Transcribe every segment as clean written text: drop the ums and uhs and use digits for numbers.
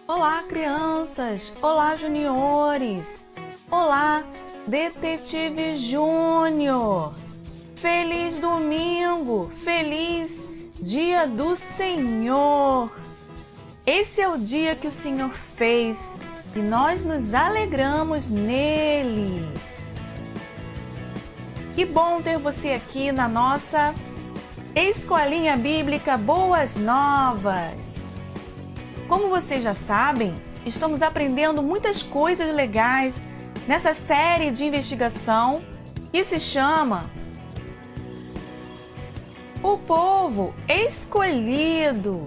Olá, crianças! Olá, juniores! Olá, Detetive Júnior! Feliz domingo! Feliz Dia do Senhor! Esse é o dia que o Senhor fez e nós nos alegramos nele. Que bom ter você aqui na nossa Escolinha Bíblica Boas Novas! Como vocês já sabem, estamos aprendendo muitas coisas legais nessa série de investigação que se chama O Povo Escolhido.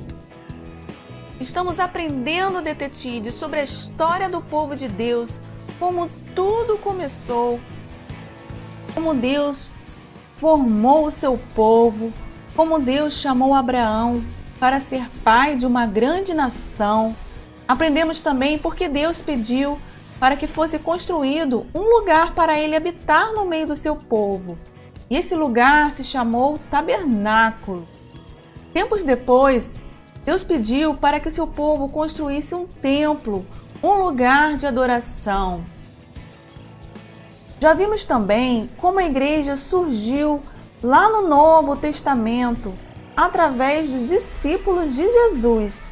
Estamos aprendendo, detetive, sobre a história do povo de Deus, como tudo começou, como Deus formou o seu povo, como Deus chamou Abraão para ser pai de uma grande nação. Aprendemos também porque Deus pediu para que fosse construído um lugar para ele habitar no meio do seu povo. E esse lugar se chamou Tabernáculo. Tempos depois, Deus pediu para que seu povo construísse um templo, um lugar de adoração. Já vimos também como a igreja surgiu lá no Novo Testamento, através dos discípulos de Jesus.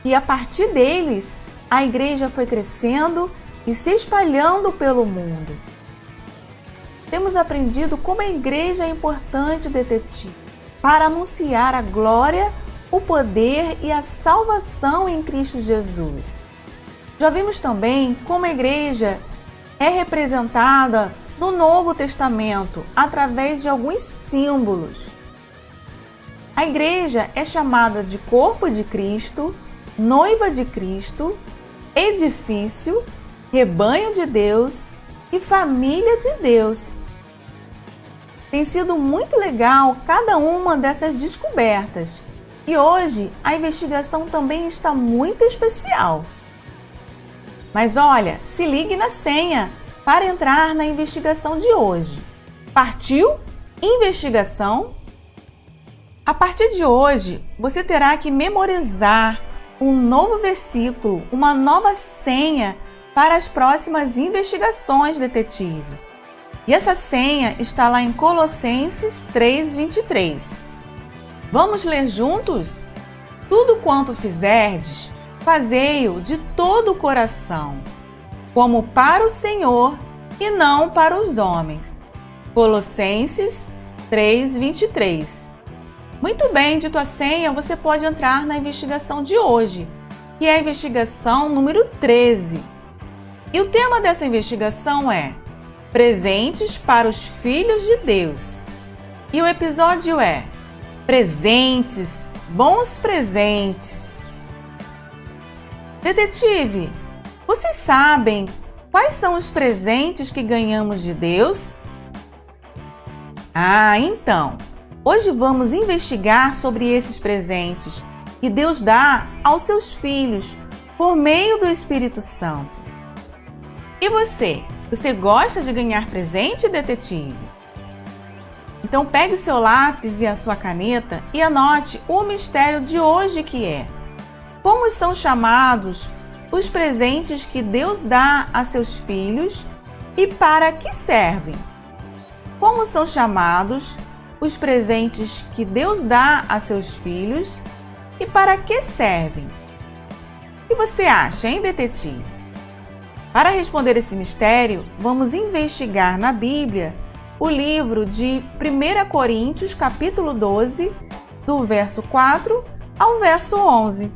E a partir deles, a igreja foi crescendo e se espalhando pelo mundo. Temos aprendido como a igreja é importante, detetive, para anunciar a glória, o poder e a salvação em Cristo Jesus. Já vimos também como a igreja é representada no Novo Testamento através de alguns símbolos. A igreja é chamada de corpo de Cristo, noiva de Cristo, edifício, rebanho de Deus e família de Deus. Tem sido muito legal cada uma dessas descobertas e hoje a investigação também está muito especial. Mas olha, se ligue na senha para entrar na investigação de hoje. Partiu? Investigação? A partir de hoje, você terá que memorizar um novo versículo, uma nova senha para as próximas investigações, detetive. E essa senha está lá em Colossenses 3:23. Vamos ler juntos? Tudo quanto fizerdes, fazei-o de todo o coração, como para o Senhor e não para os homens. Colossenses 3:23. Muito bem, dito a senha, você pode entrar na investigação de hoje, que é a investigação número 13. E o tema dessa investigação é Presentes para os Filhos de Deus. E o episódio é Presentes, Bons Presentes. Detetive, vocês sabem quais são os presentes que ganhamos de Deus? Então, hoje vamos investigar sobre esses presentes que Deus dá aos seus filhos por meio do Espírito Santo. E você? Você gosta de ganhar presente, detetive? Então pegue o seu lápis e a sua caneta e anote o mistério de hoje, que é: como são chamados os presentes que Deus dá a seus filhos e para que servem? Como são chamados os presentes que Deus dá a seus filhos e para que servem? O que você acha, hein, detetive? Para responder esse mistério, vamos investigar na Bíblia o livro de 1 Coríntios, capítulo 12, do verso 4 ao verso 11.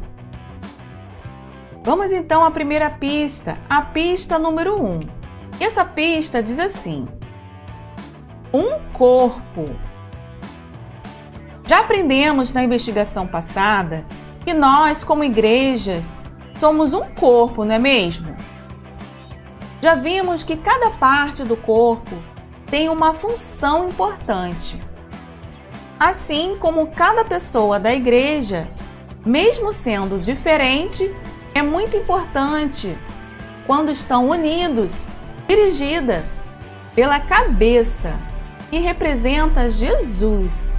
Vamos então à primeira pista, a pista número 1. E essa pista diz assim: um corpo. Já aprendemos na investigação passada que nós, como igreja, somos um corpo, não é mesmo? Já vimos que cada parte do corpo tem uma função importante. Assim como cada pessoa da igreja, mesmo sendo diferente, é muito importante quando estão unidos, dirigida pela cabeça, que representa Jesus.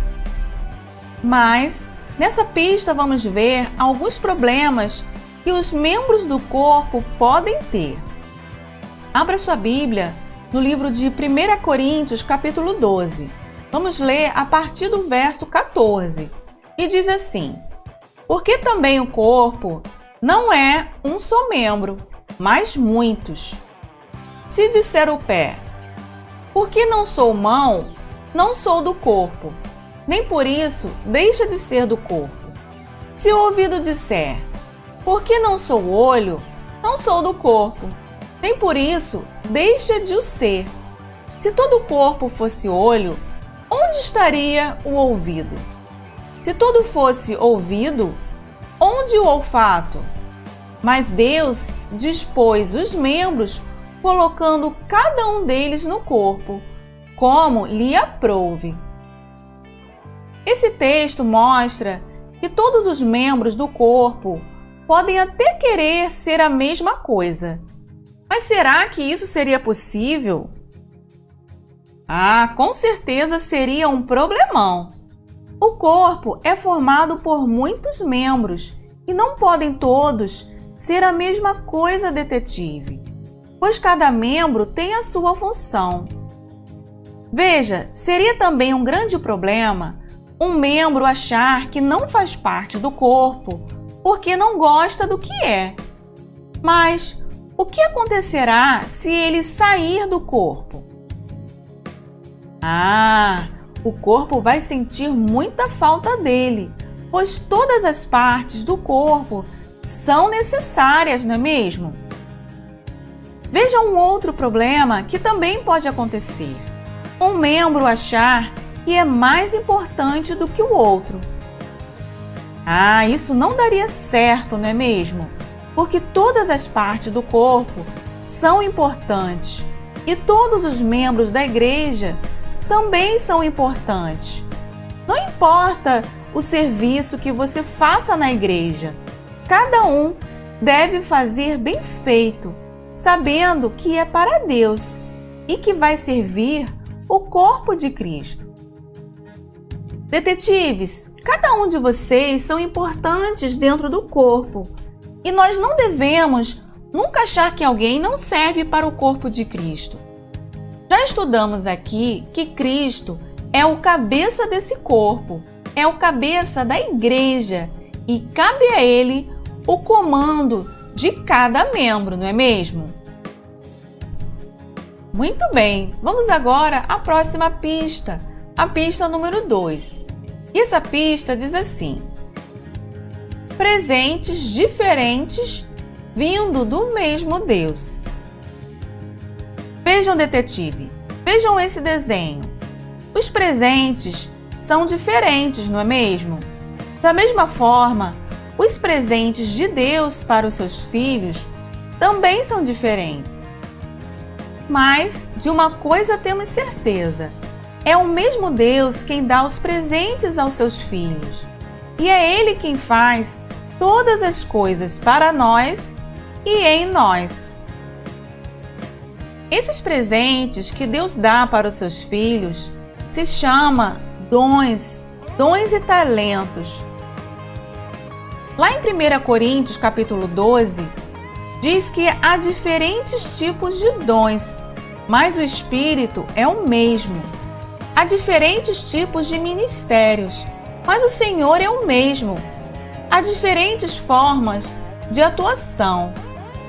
Mas nessa pista vamos ver alguns problemas que os membros do corpo podem ter. Abra sua Bíblia no livro de 1 Coríntios, capítulo 12. Vamos ler a partir do verso 14. E diz assim: porque também o corpo não é um só membro, mas muitos. Se disser o pé, porque não sou mão, não sou do corpo, nem por isso deixa de ser do corpo. Se o ouvido disser, porque não sou olho, não sou do corpo, nem por isso deixa de o ser. Se todo o corpo fosse olho, onde estaria o ouvido? Se todo fosse ouvido, onde o olfato? Mas Deus dispôs os membros, colocando cada um deles no corpo, como lhe aprouve. Esse texto mostra que todos os membros do corpo podem até querer ser a mesma coisa. Mas será que isso seria possível? Com certeza seria um problemão. O corpo é formado por muitos membros e não podem todos ser a mesma coisa, detetive, pois cada membro tem a sua função. Veja, seria também um grande problema um membro achar que não faz parte do corpo porque não gosta do que é. Mas o que acontecerá se ele sair do corpo? O corpo vai sentir muita falta dele, pois todas as partes do corpo são necessárias, não é mesmo? Veja um outro problema que também pode acontecer. Um membro achar que é mais importante do que o outro. Isso não daria certo, não é mesmo? Porque todas as partes do corpo são importantes e todos os membros da igreja também são importantes. Não importa o serviço que você faça na igreja, cada um deve fazer bem feito, sabendo que é para Deus e que vai servir o corpo de Cristo. Detetives, cada um de vocês são importantes dentro do corpo e nós não devemos nunca achar que alguém não serve para o corpo de Cristo. Já estudamos aqui que Cristo é o cabeça desse corpo, é o cabeça da igreja e cabe a Ele o comando de cada membro, não é mesmo? Muito bem, vamos agora à próxima pista, a pista número 2. E essa pista diz assim: presentes diferentes vindo do mesmo Deus. Vejam, detetive, vejam esse desenho. Os presentes são diferentes, não é mesmo? Da mesma forma, os presentes de Deus para os seus filhos também são diferentes. Mas de uma coisa temos certeza: é o mesmo Deus quem dá os presentes aos seus filhos. E é Ele quem faz todas as coisas para nós e em nós. Esses presentes que Deus dá para os seus filhos se chama dons e talentos. Lá em 1 Coríntios, capítulo 12, diz que há diferentes tipos de dons, mas o Espírito é o mesmo. Há diferentes tipos de ministérios, mas o Senhor é o mesmo. Há diferentes formas de atuação,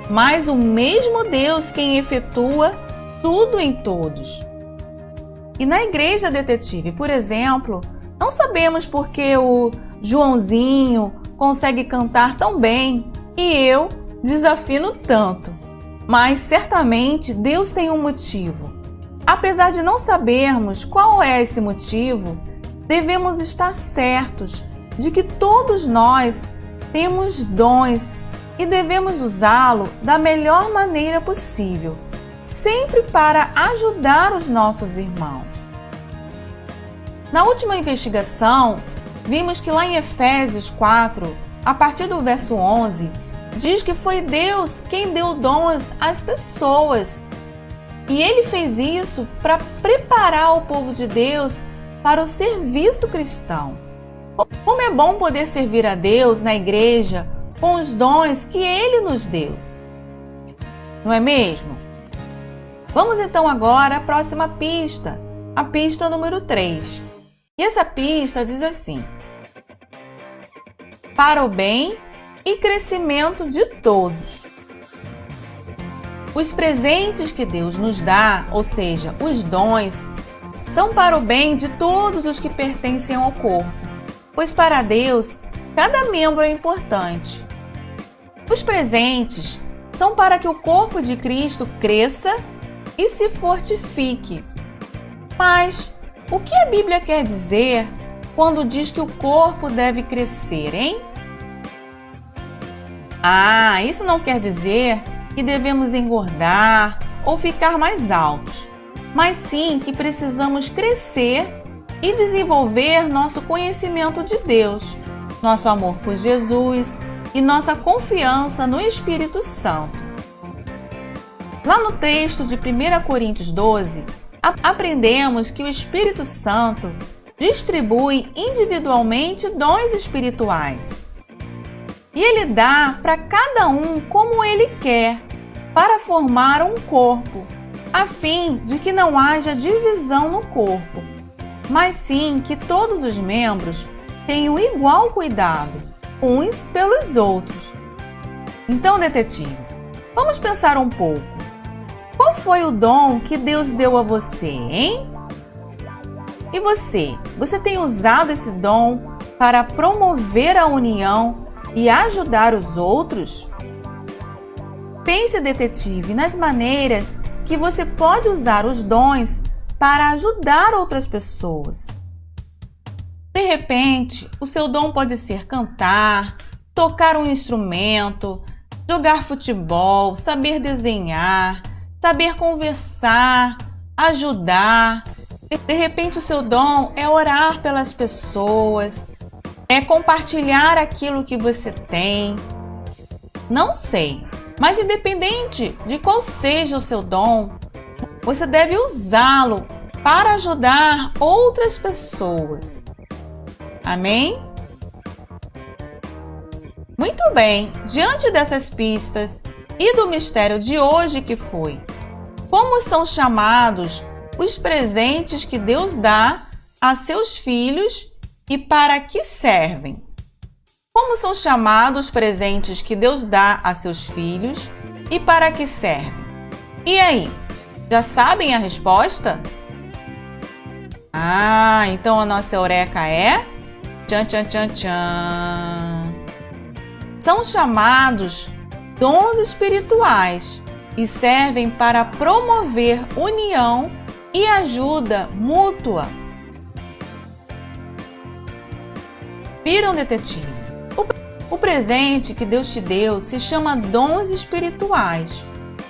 mas o mesmo Deus quem efetua tudo em todos. E na igreja, detetive, por exemplo, não sabemos por que o Joãozinho consegue cantar tão bem e eu desafino tanto. Mas certamente Deus tem um motivo. Apesar de não sabermos qual é esse motivo, devemos estar certos de que todos nós temos dons e devemos usá-lo da melhor maneira possível, sempre para ajudar os nossos irmãos. Na última investigação, vimos que lá em Efésios 4, a partir do verso 11, diz que foi Deus quem deu dons às pessoas. E Ele fez isso para preparar o povo de Deus para o serviço cristão. Como é bom poder servir a Deus na igreja com os dons que Ele nos deu. Não é mesmo? Vamos então agora à próxima pista, a pista número 3. E essa pista diz assim: para o bem e crescimento de todos. Os presentes que Deus nos dá, ou seja, os dons, são para o bem de todos os que pertencem ao corpo, pois para Deus, cada membro é importante. Os presentes são para que o corpo de Cristo cresça e se fortifique. Mas o que a Bíblia quer dizer quando diz que o corpo deve crescer, hein? Isso não quer dizer que devemos engordar ou ficar mais altos, mas sim que precisamos crescer e desenvolver nosso conhecimento de Deus, nosso amor por Jesus e nossa confiança no Espírito Santo. Lá no texto de 1 Coríntios 12, aprendemos que o Espírito Santo distribui individualmente dons espirituais. E Ele dá para cada um como Ele quer, para formar um corpo, a fim de que não haja divisão no corpo, mas sim que todos os membros tenham igual cuidado, uns pelos outros. Então, detetives, vamos pensar um pouco. Qual foi o dom que Deus deu a você, hein? E você tem usado esse dom para promover a união e ajudar os outros? Pense, detetive, nas maneiras que você pode usar os dons para ajudar outras pessoas. De repente, o seu dom pode ser cantar, tocar um instrumento, jogar futebol, saber desenhar, saber conversar, ajudar. De repente, o seu dom é orar pelas pessoas, é compartilhar aquilo que você tem. Não sei, mas independente de qual seja o seu dom, você deve usá-lo para ajudar outras pessoas. Amém? Muito bem, diante dessas pistas e do mistério de hoje que foi: como são chamados os presentes que Deus dá a seus filhos e para que servem? Como são chamados os presentes que Deus dá a seus filhos e para que servem? E aí, já sabem a resposta? Então a nossa eureka é... Tchan, tchan, tchan, tchan. São chamados dons espirituais e servem para promover união e ajuda mútua. Viram, detetives? O presente que Deus te deu se chama dons espirituais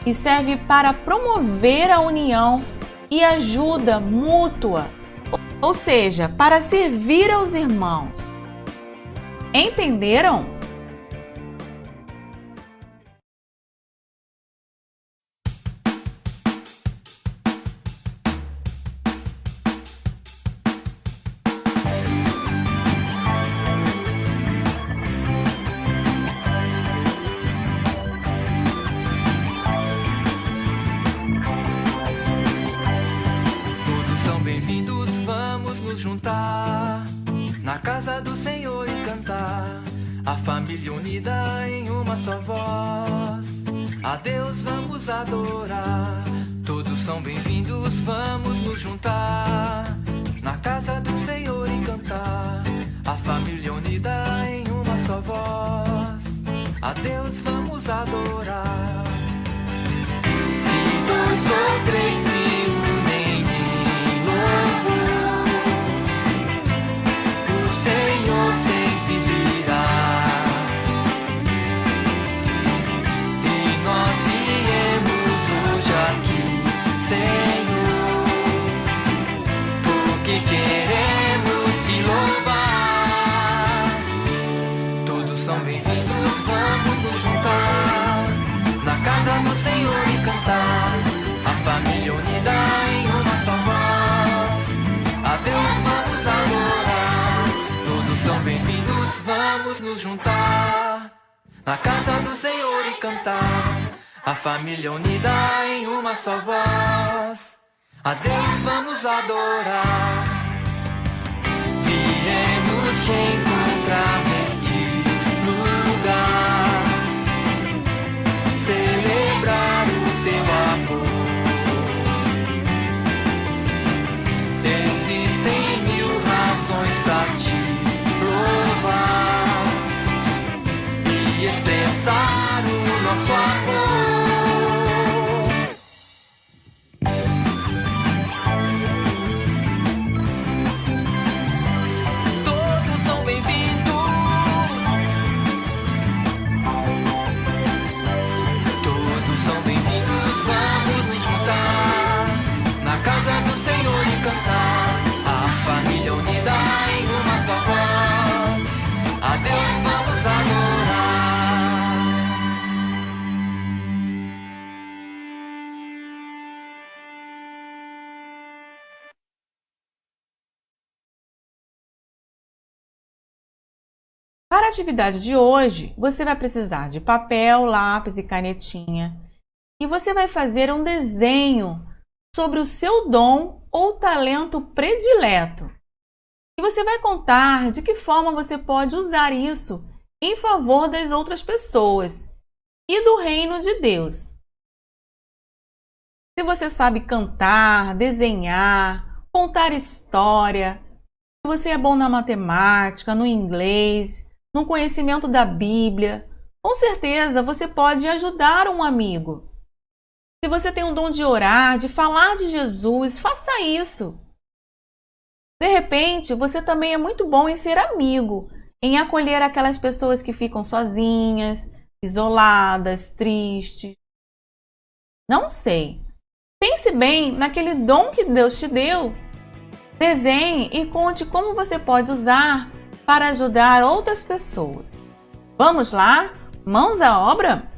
e serve para promover a união e ajuda mútua, ou seja, para servir aos irmãos. Entenderam? Bem-vindos, vamos nos juntar na casa do Senhor e cantar, a família unida em uma só voz. A Deus vamos adorar. Todos são bem-vindos, vamos nos juntar na casa do Senhor e cantar, a família unida em uma só voz. A Deus vamos adorar. Se dois ou três se unem em louvor, o Senhor sempre virá. E nós viemos hoje aqui, Senhor, porque queremos te louvar. Todos são bem-vindos, vamos nos juntar na casa do Senhor e cantar, a família unida em uma só voz. A Deus vamos adorar. Todos são bem-vindos, vamos nos juntar na casa do Senhor e cantar. A família unida em uma só voz, a Deus vamos adorar. Viemos te encontrar neste lugar, celebrar o teu amor. Existem 1000 razões pra te louvar e expressar o nosso amor. Todos são bem-vindos, todos são bem-vindos. Vamos nos juntar na casa do Senhor e cantar. A família unida em uma só voz, a Deus vamos adorar. Para a atividade de hoje, você vai precisar de papel, lápis e canetinha. E você vai fazer um desenho sobre o seu dom ou talento predileto. E você vai contar de que forma você pode usar isso em favor das outras pessoas e do reino de Deus. Se você sabe cantar, desenhar, contar história, se você é bom na matemática, no inglês, no conhecimento da Bíblia, com certeza você pode ajudar um amigo. Se você tem o dom de orar, de falar de Jesus, faça isso. De repente, você também é muito bom em ser amigo, em acolher aquelas pessoas que ficam sozinhas, isoladas, tristes. Não sei. Pense bem naquele dom que Deus te deu. Desenhe e conte como você pode usar para ajudar outras pessoas. Vamos lá? Mãos à obra?